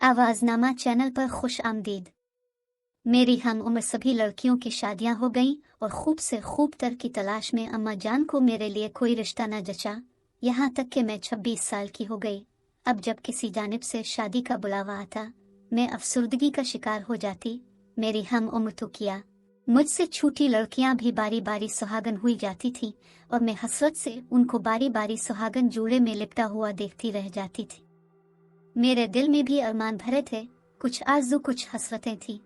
आवाज़नामा channel पर खुश आमदीद। मेरी हम उम्र सभी लड़कियों की शादियां हो गईं और खूब से खूब तर की तलाश में अम्मा जान को मेरे लिए कोई रिश्ता न जचा। यहाँ तक कि मैं 26 साल की हो गई। अब जब किसी जानिब से शादी का बुलावा आता, मैं अफसुर्दगी का शिकार हो जाती। मेरी हम उम्र तो किया, मुझसे छोटी लड़कियां भी बारी बारी सुहागन हुई जाती थीं और मैं हसरत से उनको बारी बारी सुहागन जोड़े में लिपटा हुआ देखती रह जाती थी। मेरे दिल में भी अरमान भरे थे, कुछ आरज़ू कुछ हसरतें थीं।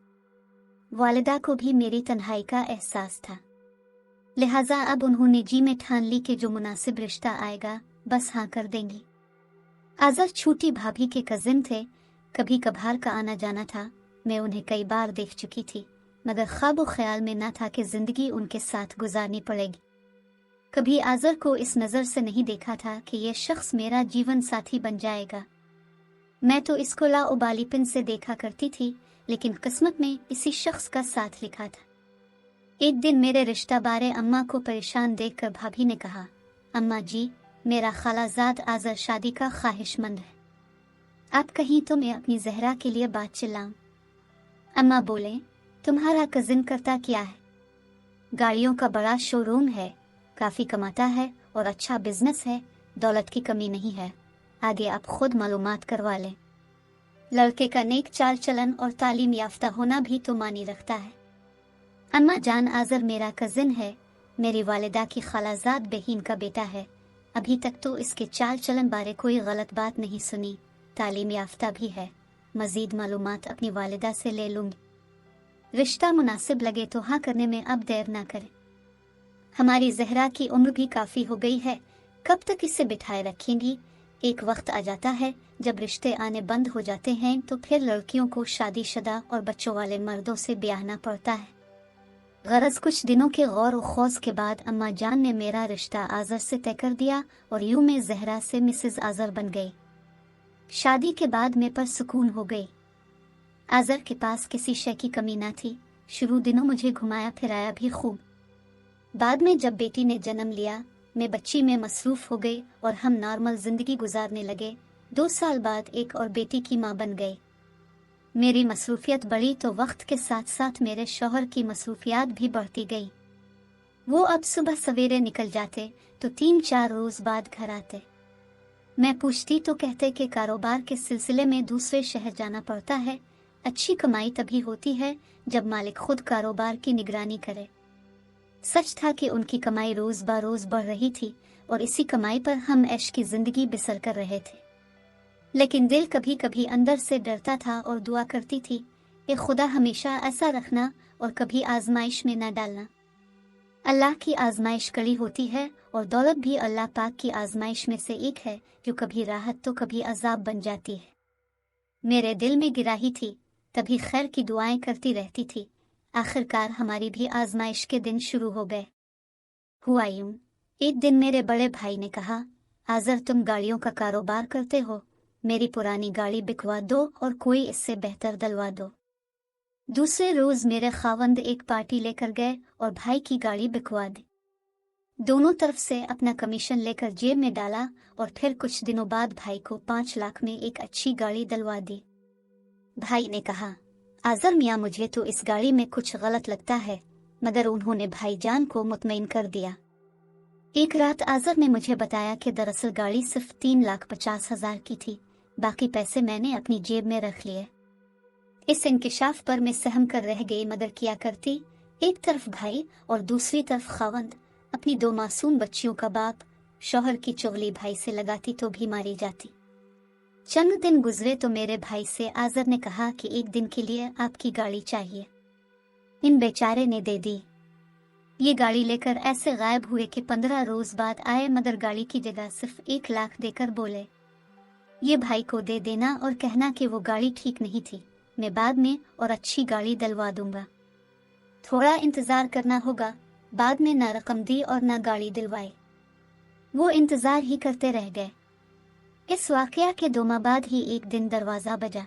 वालिदा को भी मेरी तन्हाई का एहसास था, लिहाजा अब उन्होंने जी में ठान ली कि जो मुनासिब रिश्ता आएगा बस हाँ कर देंगी। आज़र छोटी भाभी के कजिन थे, कभी कभार का आना जाना था। मैं उन्हें कई बार देख चुकी थी, मगर ख्वाब ख्याल में न था कि जिंदगी उनके साथ गुजारनी पड़ेगी। कभी आज़र को इस नज़र से नहीं देखा था कि यह शख्स मेरा जीवन साथी बन जाएगा। मैं तो इसको लाउबालीपन से देखा करती थी, लेकिन किस्मत में इसी शख्स का साथ लिखा था। एक दिन मेरे रिश्ता बारे अम्मा को परेशान देखकर भाभी ने कहा, अम्मा जी, मेरा खालाजाद आज़र शादी का ख्वाहिशमंद है, आप कहीं तो मैं अपनी जहरा के लिए बात चिल्लाऊं। अम्मा बोले, तुम्हारा कजिन करता क्या है? गाड़ियों का बड़ा शोरूम है, काफी कमाता है और अच्छा बिजनेस है, दौलत की कमी नहीं है, आगे आप खुद मालूमात करवा लें। लड़के का नेक चाल चलन और तालीम याफ्ता होना भी तो मानी रखता है। अम्मा जान, आज़र मेरा कजिन है, मेरी वालिदा की खालाजाद बहन का बेटा है। अभी तक तो इसके चाल चलन बारे कोई गलत बात नहीं सुनी, तालीम याफ्ता भी है। मजीद मालूमात अपनी वालिदा से ले लूंगी। रिश्ता मुनासिब लगे तो हाँ करने में अब देर ना करें। हमारी जहरा की उम्र भी काफी हो गई है, कब तक इसे बिठाए रखेंगी? एक वक्त आ जाता है जब रिश्ते आने बंद हो जाते हैं तो फिर लड़कियों को शादीशुदा और बच्चों वाले मर्दों से ब्याहना पड़ता है। गरज कुछ दिनों के गौर व खौज के बाद अम्मा जान ने मेरा रिश्ता आज़र से तय कर दिया और यूं मैं जहरा से मिसेज आज़र बन गई। शादी के बाद मैं पर सुकून हो गई। आज़र के पास किसी शय की कमी न थी। शुरू दिनों मुझे घुमाया फिराया भी खूब। बाद में जब बेटी ने जन्म लिया, मैं बच्ची में मसरूफ हो गई और हम नॉर्मल जिंदगी गुजारने लगे। 2 साल बाद एक और बेटी की माँ बन गई। मेरी मसरूफियत बढ़ी तो वक्त के साथ साथ मेरे शौहर की मसरूफियात भी बढ़ती गई। वो अब सुबह सवेरे निकल जाते तो 3-4 रोज बाद घर आते। मैं पूछती तो कहते कि कारोबार के सिलसिले में दूसरे शहर जाना पड़ता है। अच्छी कमाई तभी होती है जब मालिक खुद कारोबार की निगरानी करे। सच था कि उनकी कमाई रोज बरोज बढ़ रही थी और इसी कमाई पर हम ऐश की जिंदगी बसर कर रहे थे। लेकिन दिल कभी कभी अंदर से डरता था और दुआ करती थी कि खुदा हमेशा ऐसा रखना और कभी आजमाइश में न डालना। अल्लाह की आजमाइश कड़ी होती है और दौलत भी अल्लाह पाक की आजमाइश में से एक है, जो कभी राहत तो कभी अजाब बन जाती है। मेरे दिल में गिराही थी, तभी खैर की दुआएं करती रहती थी। आखिरकार हमारी भी आजमाइश के दिन शुरू हो गए। हुआ यूं, एक दिन मेरे बड़े भाई ने कहा, आज़र तुम गाड़ियों का कारोबार करते हो, मेरी पुरानी गाड़ी बिकवा दो और कोई इससे बेहतर दिलवा दो। दूसरे रोज मेरे खावंद एक पार्टी लेकर गए और भाई की गाड़ी बिकवा दी। दोनों तरफ से अपना कमीशन लेकर जेब में डाला और फिर कुछ दिनों बाद भाई को 5 लाख में एक अच्छी गाड़ी दिलवा दी। भाई ने कहा, आज़र मियाँ, मुझे तो इस गाड़ी में कुछ गलत लगता है, मगर उन्होंने भाईजान को मुतमईन कर दिया। एक रात आज़र ने मुझे बताया कि दरअसल गाड़ी सिर्फ 3,50,000 की थी, बाकी पैसे मैंने अपनी जेब में रख लिए। इस इंकिशाफ पर मैं सहम कर रह गई, मगर क्या करती। एक तरफ भाई और दूसरी तरफ खावंद, अपनी 2 मासूम बच्चियों का बाप। शौहर की चुगली भाई से लगाती तो भी मारी जाती। चंद दिन गुजरे तो मेरे भाई से आज़र ने कहा कि एक दिन के लिए आपकी गाड़ी चाहिए। इन बेचारे ने दे दी। ये गाड़ी लेकर ऐसे गायब हुए कि 15 रोज बाद आए, मगर गाड़ी की जगह सिर्फ 1 लाख देकर बोले, ये भाई को दे देना और कहना कि वो गाड़ी ठीक नहीं थी, मैं बाद में और अच्छी गाड़ी दिलवा दूंगा। थोड़ा इंतजार करना होगा। बाद में ना रकम दी और ना गाड़ी दिलवाई। वो इंतजार ही करते रह गए। इस वाकया के 2 माह बाद ही एक दिन दरवाजा बजा।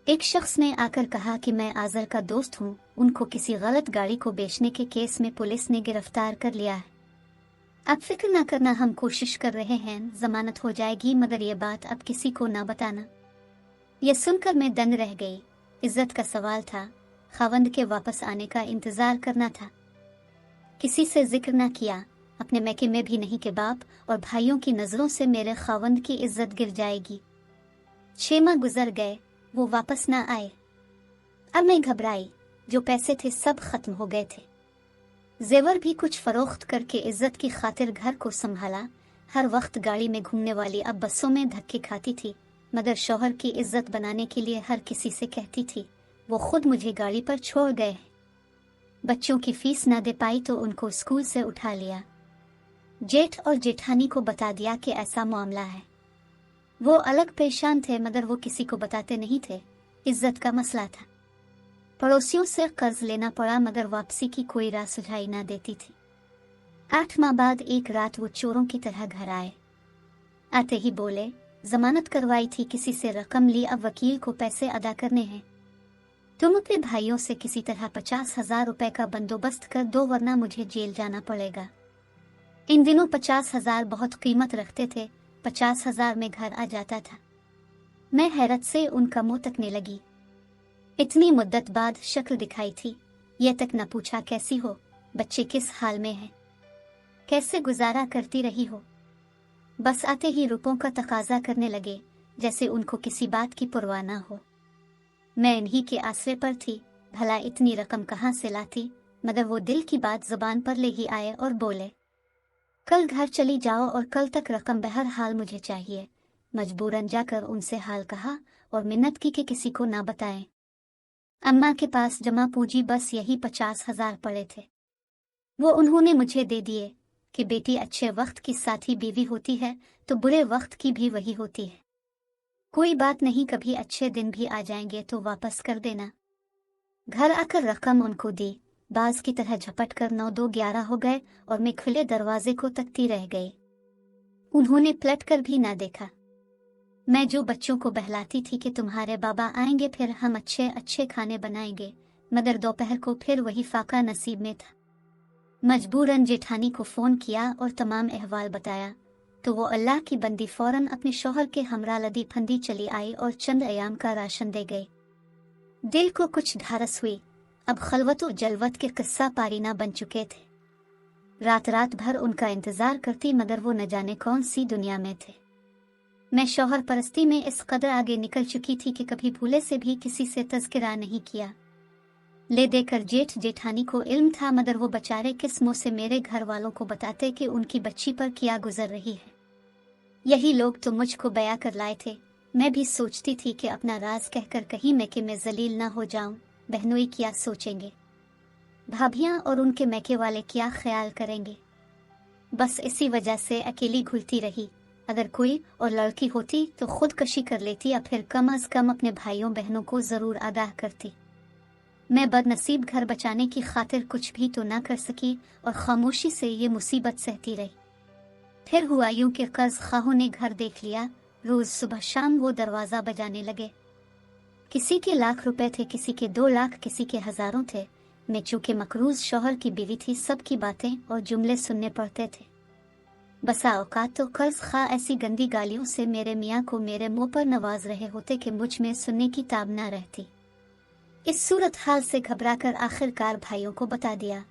एक शख्स ने आकर कहा कि मैं आज़र का दोस्त हूँ, उनको किसी गलत गाड़ी को बेचने के केस में पुलिस ने गिरफ्तार कर लिया है। अब फिक्र ना करना, हम कोशिश कर रहे हैं, जमानत हो जाएगी, मगर ये बात अब किसी को ना बताना। यह सुनकर मैं दंग रह गई। इज्जत का सवाल था, खावंद के वापस आने का इंतजार करना था। किसी से जिक्र ना किया, अपने मैके में भी नहीं कि बाप और भाइयों की नजरों से मेरे खावंद की इज्जत गिर जाएगी। 6 माह गुजर गए, वो वापस ना आए। अब मैं घबराई, जो पैसे थे सब खत्म हो गए थे। जेवर भी कुछ फरोख्त करके इज्जत की खातिर घर को संभाला। हर वक्त गाड़ी में घूमने वाली अब बसों में धक्के खाती थी, मगर शौहर की इज्जत बनाने के लिए हर किसी से कहती थी। वो खुद मुझे गाड़ी पर छोड़ गए। बच्चों की फीस ना दे पाई तो उनको स्कूल से उठा लिया। जेठ और जेठानी को बता दिया कि ऐसा मामला है। वो अलग परेशान थे, मगर वो किसी को बताते नहीं थे। इज्जत का मसला था। पड़ोसियों से कर्ज लेना पड़ा, मगर वापसी की कोई राह सुझाई ना देती थी। 8 माह बाद एक रात वो चोरों की तरह घर आए। आते ही बोले, जमानत करवाई थी, किसी से रकम ली, अब वकील को पैसे अदा करने हैं। तुम अपने भाइयों से किसी तरह 50,000 रुपए का बंदोबस्त कर दो, वरना मुझे जेल जाना पड़ेगा। इन दिनों 50,000 बहुत कीमत रखते थे। 50,000 में घर आ जाता था। मैं हैरत से उनका मुंह तकने लगी। इतनी मुद्दत बाद शक्ल दिखाई थी। यह तक न पूछा कैसी हो, बच्चे किस हाल में हैं, कैसे गुजारा करती रही हो। बस आते ही रुपयों का तकाजा करने लगे, जैसे उनको किसी बात की परवाह न हो। मैं इन्हीं के आसरे पर थी, भला इतनी रकम कहाँ से लाती, मगर वो दिल की बात जुबान पर ले ही आए और बोले, कल घर चली जाओ और कल तक रकम बहर हाल मुझे चाहिए। मजबूरन जाकर उनसे हाल कहा और मिन्नत की कि किसी को ना बताएं। अम्मा के पास जमा पूंजी बस यही 50,000 पड़े थे। वो उन्होंने मुझे दे दिए कि बेटी अच्छे वक्त की साथी बीवी होती है तो बुरे वक्त की भी वही होती है। कोई बात नहीं, कभी अच्छे दिन भी आ जाएंगे तो वापस कर देना। घर आकर रकम उनको दी। बाज की तरह झपट कर 9-2-11 हो गए और मैं खुले दरवाजे को तकती रह गई। उन्होंने पलट कर भी ना देखा। मैं जो बच्चों को बहलाती थी कि तुम्हारे बाबा आएंगे, फिर हम अच्छे अच्छे खाने बनाएंगे, मगर दोपहर को फिर वही फाका नसीब में था। मजबूरन जेठानी को फोन किया और तमाम अहवाल बताया, तो वो अल्लाह की बंदी फौरन अपने शौहर के हमरा लदी फंदी चली आई और चंद अयाम का राशन दे गई। दिल को कुछ ढारस हुई। अब खलवत और जलवत के किस्सा पारीना बन चुके थे। रात रात भर उनका इंतजार करती, मगर वो न जाने कौन सी दुनिया में थे। मैं शौहर परस्ती में इस कदर आगे निकल चुकी थी कि कभी भूले से भी किसी से तज़किरा नहीं किया। ले देकर जेठ जेठानी को इल्म था, मगर वो बेचारे किस मुंह से मेरे घर वालों को बताते कि उनकी बच्ची पर क्या गुजर रही है। यही लोग तो मुझको बया कर लाए थे। मैं भी सोचती थी कि अपना राज कहकर कहीं मैके में जलील ना हो जाऊं। बहनोई क्या सोचेंगे, भाभियां और उनके मैके वाले क्या ख्याल करेंगे। बस इसी वजह से अकेली घुलती रही। अगर कोई और लड़की होती तो खुदकशी कर लेती या फिर कम अज कम अपने भाइयों बहनों को जरूर आगाह करती। मैं बदनसीब घर बचाने की खातिर कुछ भी तो ना कर सकी और खामोशी से ये मुसीबत सहती रही। फिर हुआ यूं कि कर्ज खाहों ने घर देख लिया। रोज सुबह शाम वो दरवाजा बजाने लगे। किसी के लाख रुपए थे, किसी के 2 लाख, किसी के हजारों थे। मैं चूंकि मकरूज शौहर की बीवी थी, सबकी बातें और जुमले सुनने पड़ते थे। बसा औकात तो कर्ज खा ऐसी गंदी गालियों से मेरे मियाँ को मेरे मुंह पर नवाज रहे होते कि मुझ में सुनने की ताब ना रहती। इस सूरत हाल से घबराकर आखिरकार भाइयों को बता दिया।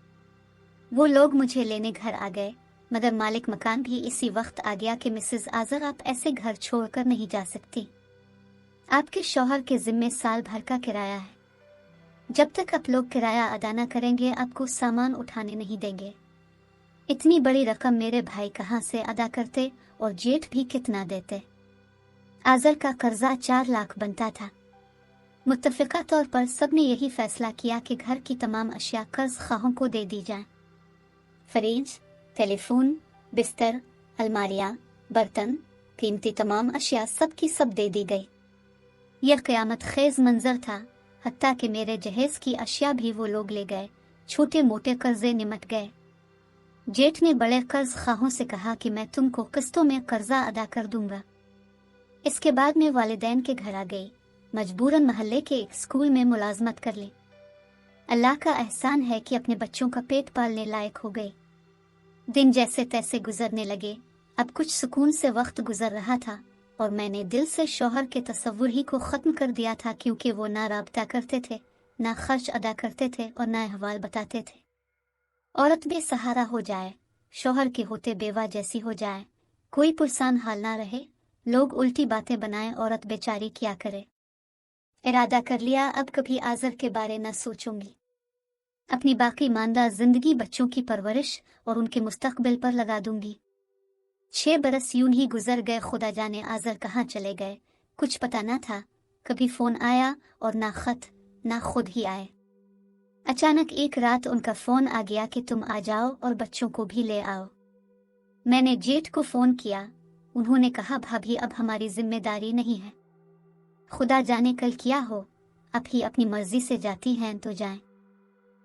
वो लोग मुझे लेने घर आ गए, मगर मालिक मकान भी इसी वक्त आ गया कि मिसेज आजर, आप ऐसे घर छोड़कर नहीं जा सकती। आपके शौहर के जिम्मे साल भर का किराया है। जब तक आप लोग किराया अदा न करेंगे, आपको सामान उठाने नहीं देंगे। इतनी बड़ी रकम मेरे भाई कहाँ से अदा करते और जेठ भी कितना देते। आजर का कर्जा 4 लाख बनता था। मुत्तफिका तौर पर सबने यही फैसला किया कि घर की तमाम अशिया कर्ज खाहों को दे दी जाएं। फ्रिज, टेलीफोन, बिस्तर, अलमारियां, बर्तन, कीमती तमाम अशिया सब की सब दे दी गई। यह क़यामत खेज मंजर था। हत्ता कि मेरे जहेज की अशिया भी वो लोग ले गए। छोटे मोटे कर्जे निमट गए। जेठ ने बड़े कर्ज खाहों से कहा कि मैं तुमको किस्तों में कर्जा अदा कर दूंगा। इसके बाद मैं वालिदैन के घर आ गई। मजबूरन महल्ले के एक स्कूल में मुलाजमत कर ली। अल्लाह का एहसान है कि अपने बच्चों का पेट पालने लायक हो गई। दिन जैसे तैसे गुजरने लगे। अब कुछ सुकून से वक्त गुजर रहा था, और मैंने दिल से शौहर के तस्वुर ही को ख़त्म कर दिया था, क्योंकि वो ना राब्ता करते थे, ना खर्च अदा करते थे और ना अहवाल बताते थे। औरत बेसहारा हो जाए, शौहर के होते बेवा जैसी हो जाए, कोई पुरसान हाल ना रहे, लोग उल्टी बातें बनाएं, औरत बेचारी क्या करे। इरादा कर लिया, अब कभी आज़र के बारे न सोचूंगी। अपनी बाकी मानदा जिंदगी बच्चों की परवरिश और उनके मुस्तकबिल पर लगा दूंगी। 6 बरस यूं ही गुजर गए, खुदा जाने आज़र कहाँ चले गए, कुछ पता न था। कभी फोन आया और ना खत, ना खुद ही आए। अचानक एक रात उनका फोन आ गया कि तुम आ जाओ और बच्चों को भी ले आओ। मैंने जेठ को फोन किया, उन्होंने कहा भाभी अब हमारी जिम्मेदारी नहीं है, खुदा जाने कल क्या हो, अब ही अपनी मर्जी से जाती हैं तो जाएं।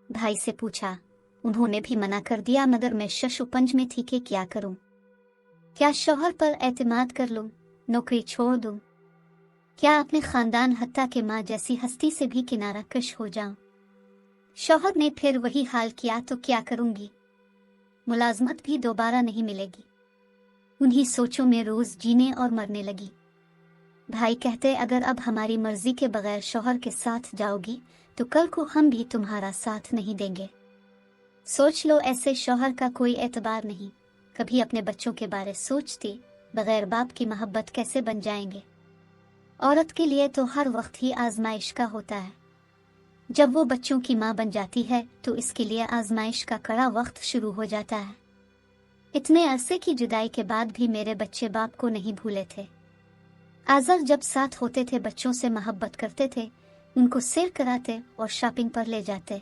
भाई से पूछा, उन्होंने भी मना कर दिया, मगर मैं शशुपंज में थी कि क्या करूं। क्या शौहर पर एतमाद कर लूं, नौकरी छोड़ दूं, क्या अपने खानदान हत्ता के माँ जैसी हस्ती से भी किनारा कश हो जाऊं। शौहर ने फिर वही हाल किया तो क्या करूंगी, मुलाजमत भी दोबारा नहीं मिलेगी। उन्हीं सोचों में रोज जीने और मरने लगी। भाई कहते, अगर अब हमारी मर्जी के बगैर शौहर के साथ जाओगी तो कल को हम भी तुम्हारा साथ नहीं देंगे। सोच लो, ऐसे शौहर का कोई एतबार नहीं। कभी अपने बच्चों के बारे सोचती, बगैर बाप की मोहब्बत कैसे बन जाएंगे। औरत के लिए तो हर वक्त ही आजमाइश का होता है। जब वो बच्चों की माँ बन जाती है तो इसके लिए आजमाइश का कड़ा वक्त शुरू हो जाता है। इतने अरसे की जुदाई के बाद भी मेरे बच्चे बाप को नहीं भूले थे। आज़र जब साथ होते थे बच्चों से मोहब्बत करते थे, उनको सैर कराते और शॉपिंग पर ले जाते।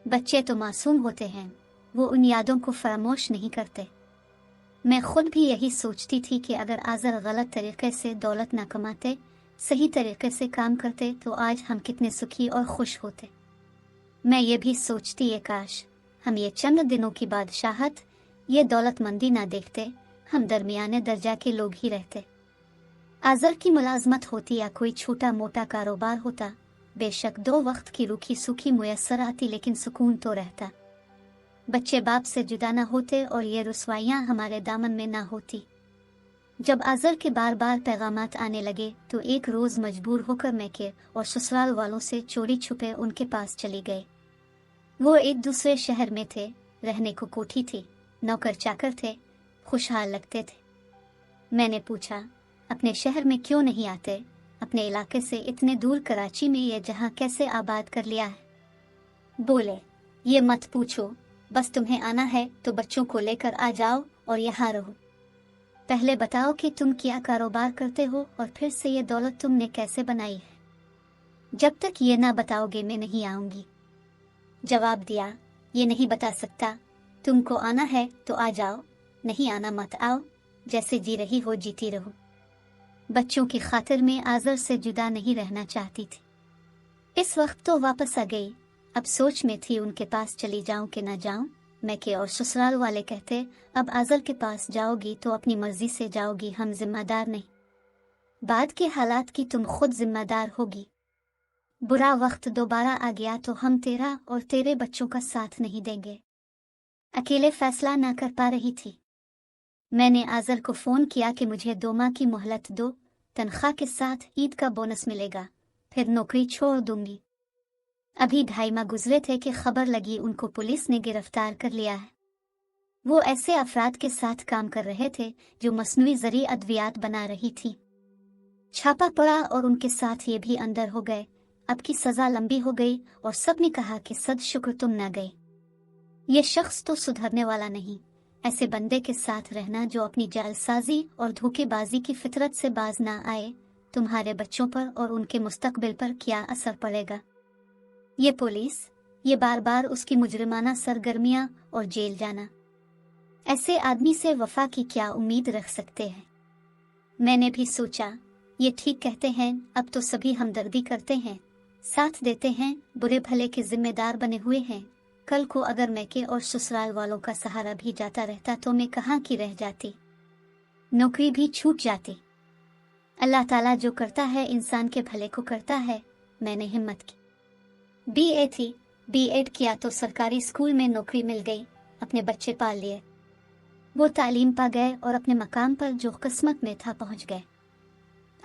बच्चे तो मासूम होते हैं, वो उन यादों को फरामोश नहीं करते। मैं खुद भी यही सोचती थी कि अगर आज़र गलत तरीके से दौलत न कमाते, सही तरीके से काम करते तो आज हम कितने सुखी और खुश होते। मैं ये भी सोचती है काश हम ये चंद दिनों की बादशाहत, ये दौलतमंदी ना देखते, हम दरमियाने दर्जा के लोग ही रहते। आज़र की मुलाजमत होती या कोई छोटा मोटा कारोबार होता, बेशक 2 वक्त की रूखी सूखी मुयस्सर आती, लेकिन सुकून तो रहता। बच्चे बाप से जुदा ना होते और ये रुसवाइयाँ हमारे दामन में ना होती। जब आज़र के बार बार पैगामात आने लगे तो एक रोज़ मजबूर होकर मैं के और ससुराल वालों से चोरी छुपे उनके पास चली गई। वो एक दूसरे शहर में थे, रहने को कोठी थी, नौकर चाकर थे, खुशहाल लगते थे। मैंने पूछा, अपने शहर में क्यों नहीं आते, अपने इलाके से इतने दूर कराची में ये जहां कैसे आबाद कर लिया है। बोले, ये मत पूछो, बस तुम्हें आना है तो बच्चों को लेकर आ जाओ और यहाँ रहो। पहले बताओ कि तुम क्या कारोबार करते हो और फिर से ये दौलत तुमने कैसे बनाई है। जब तक ये ना बताओगे मैं नहीं आऊंगी। जवाब दिया, ये नहीं बता सकता, तुमको आना है तो आ जाओ, नहीं आना मत आओ, जैसे जी रही हो जीती रहो। बच्चों की खातिर में आज़र से जुदा नहीं रहना चाहती थी। इस वक्त तो वापस आ गई, अब सोच में थी उनके पास चली जाऊं कि ना जाऊं। मैं के और ससुराल वाले कहते, अब आज़र के पास जाओगी तो अपनी मर्जी से जाओगी, हम जिम्मेदार नहीं, बाद के हालात की तुम खुद जिम्मेदार होगी। बुरा वक्त दोबारा आ गया तो हम तेरा और तेरे बच्चों का साथ नहीं देंगे। अकेले फैसला ना कर पा रही थी। मैंने आज़र को फ़ोन किया कि मुझे 2 माह की मोहलत दो, तनख्वाह के साथ ईद का बोनस मिलेगा, फिर नौकरी छोड़ दूंगी। अभी 2.5 माह गुजरे थे कि खबर लगी उनको पुलिस ने गिरफ्तार कर लिया है। वो ऐसे अफराद के साथ काम कर रहे थे जो मस्नूई ज़री अद्वियात बना रही थी। छापा पड़ा और उनके साथ ये भी अंदर हो गए। अब की सज़ा लंबी हो गई और सब ने कहा कि सद शुक्र तुम न गए। ये शख्स तो सुधरने वाला नहीं। ऐसे बंदे के साथ रहना जो अपनी जालसाजी और धोखेबाजी की फितरत से बाज ना आए, तुम्हारे बच्चों पर और उनके मुस्तकबिल पर क्या असर पड़ेगा। ये पुलिस, ये बार बार उसकी मुजरिमाना सरगर्मियां और जेल जाना, ऐसे आदमी से वफा की क्या उम्मीद रख सकते हैं। मैंने भी सोचा, ये ठीक कहते हैं, अब तो सभी हमदर्दी करते हैं, साथ देते हैं, बुरे भले के जिम्मेदार बने हुए हैं। कल को अगर मैं के और ससुराल वालों का सहारा भी जाता रहता तो मैं कहाँ की रह जाती, नौकरी भी छूट जाती। अल्लाह ताला जो करता है इंसान के भले को करता है। मैंने हिम्मत की, BA थी, B.Ed किया तो सरकारी स्कूल में नौकरी मिल गई, अपने बच्चे पाल लिए। वो तालीम पा गए और अपने मकाम पर जो किस्मत में था पहुंच गए।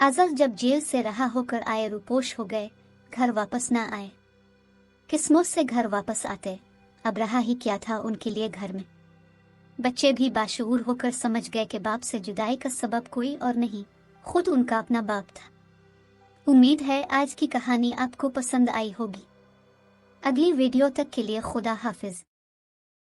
आज़ल जब जेल से रहा होकर आए रूपोश हो गए, घर वापस ना आए। किस्मों से घर वापस आते, अब रहा ही क्या था उनके लिए घर में। बच्चे भी बाशऊर होकर समझ गए कि बाप से जुदाई का सबब कोई और नहीं, खुद उनका अपना बाप था। उम्मीद है आज की कहानी आपको पसंद आई होगी। अगली वीडियो तक के लिए खुदा हाफिज।